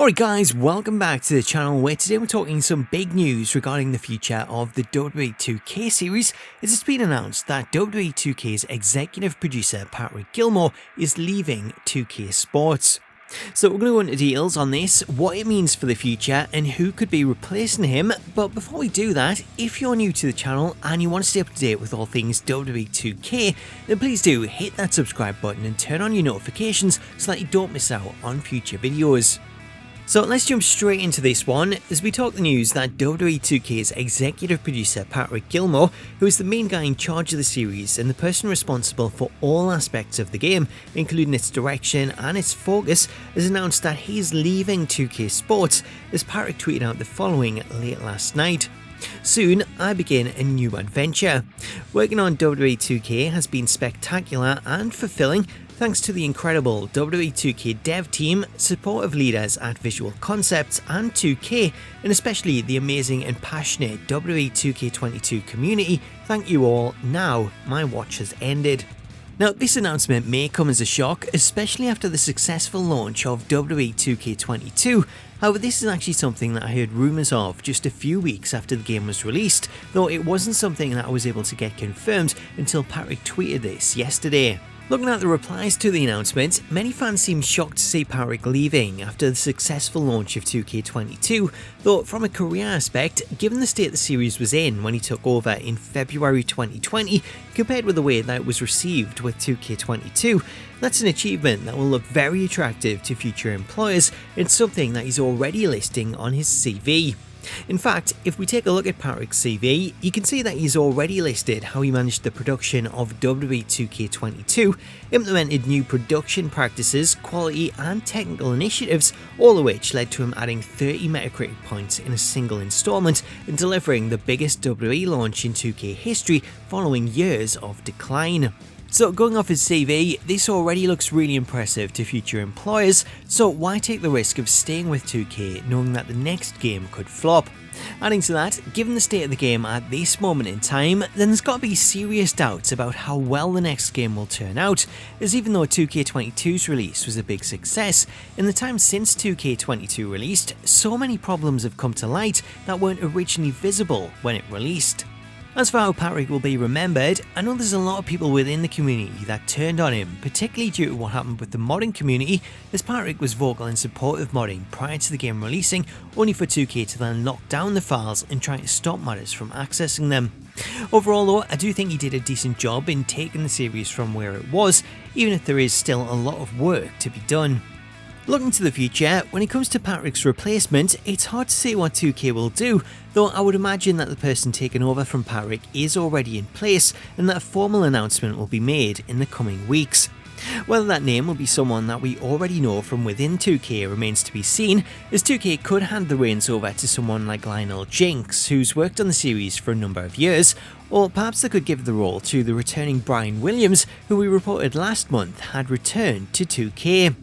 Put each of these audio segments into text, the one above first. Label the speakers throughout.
Speaker 1: Alright guys, welcome back to the channel where today we're talking some big news regarding the future of the WWE 2K series, as it's been announced that WWE 2K's executive producer Patrick Gillmore is leaving 2K Sports. So we're going to go into details on this, what it means for the future and who could be replacing him. But before we do that, if you're new to the channel and you want to stay up to date with all things WWE 2K, then please do hit that subscribe button and turn on your notifications so that you don't miss out on future videos. So let's jump straight into this one as we talk the news that WWE 2K's executive producer Patrick Gillmore, who is the main guy in charge of the series and the person responsible for all aspects of the game, including its direction and its focus, has announced that he is leaving 2K Sports, as Patrick tweeted out the following late last night. "Soon, I begin a new adventure. Working on WWE 2K has been spectacular and fulfilling, thanks to the incredible WWE 2K dev team, supportive leaders at Visual Concepts and 2K, and especially the amazing and passionate WWE 2K23 community. Thank you all. Now, my watch has ended." Now, this announcement may come as a shock, especially after the successful launch of WWE 2K22. However, this is actually something that I heard rumours of just a few weeks after the game was released, though it wasn't something that I was able to get confirmed until Patrick tweeted this yesterday. Looking at the replies to the announcement, many fans seemed shocked to see Patrick leaving after the successful launch of 2K22, though from a career aspect, given the state the series was in when he took over in February 2020, compared with the way that it was received with 2K22, that's an achievement that will look very attractive to future employers and something that he's already listing on his CV. In fact, if we take a look at Patrick's CV, you can see that he's already listed how he managed the production of WWE 2K22, implemented new production practices, quality and technical initiatives, all of which led to him adding 30 Metacritic points in a single installment and delivering the biggest WWE launch in 2K history following years of decline. So going off his CV, this already looks really impressive to future employers, so why take the risk of staying with 2K knowing that the next game could flop? Adding to that, given the state of the game at this moment in time, then there's got to be serious doubts about how well the next game will turn out, as even though 2K22's release was a big success, in the time since 2K22 released, so many problems have come to light that weren't originally visible when it released. As for how Patrick will be remembered, I know there's a lot of people within the community that turned on him, particularly due to what happened with the modding community, as Patrick was vocal in support of modding prior to the game releasing, only for 2K to then lock down the files and try to stop modders from accessing them. Overall though, I do think he did a decent job in taking the series from where it was, even if there is still a lot of work to be done. Looking to the future, when it comes to Patrick's replacement, it's hard to say what 2K will do, though I would imagine that the person taking over from Patrick is already in place and that a formal announcement will be made in the coming weeks. Whether that name will be someone that we already know from within 2K remains to be seen, as 2K could hand the reins over to someone like Lionel Jinx, who's worked on the series for a number of years, or perhaps they could give the role to the returning Brian Williams, who we reported last month had returned to 2K.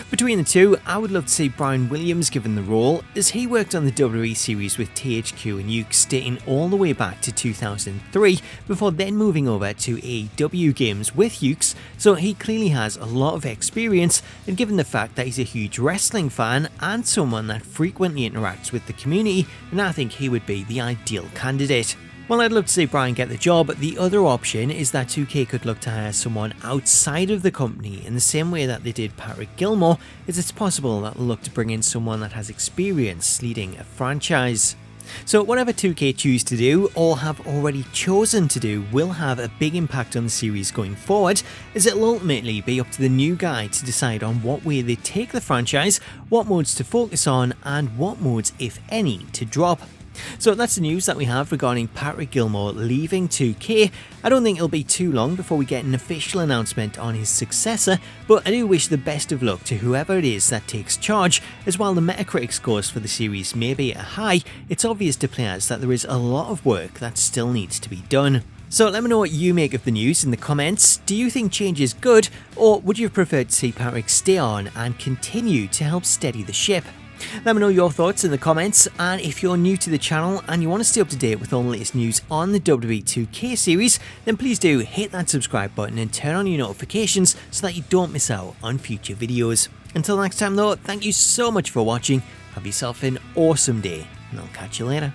Speaker 1: Between the two, I would love to see Brian Williams given the role, as he worked on the WWE series with THQ and Ukes dating all the way back to 2003, before then moving over to AEW games with Ukes, so he clearly has a lot of experience, and given the fact that he's a huge wrestling fan and someone that frequently interacts with the community, then I think he would be the ideal candidate. While I'd love to see Brian get the job, the other option is that 2K could look to hire someone outside of the company in the same way that they did Patrick Gillmore, as it's possible that they'll look to bring in someone that has experience leading a franchise. So whatever 2K choose to do, or have already chosen to do, will have a big impact on the series going forward, as it will ultimately be up to the new guy to decide on what way they take the franchise, what modes to focus on, and what modes, if any, to drop. So that's the news that we have regarding Patrick Gillmore leaving 2K. I don't think it'll be too long before we get an official announcement on his successor, but I do wish the best of luck to whoever it is that takes charge, as while the Metacritic scores for the series may be high, it's obvious to players that there is a lot of work that still needs to be done. So let me know what you make of the news in the comments. Do you think change is good, or would you have preferred to see Patrick stay on and continue to help steady the ship? Let me know your thoughts in the comments, and if you're new to the channel and you want to stay up to date with all the latest news on the WWE 2K series, then please do hit that subscribe button and turn on your notifications so that you don't miss out on future videos. Until next time though, thank you so much for watching, have yourself an awesome day, and I'll catch you later.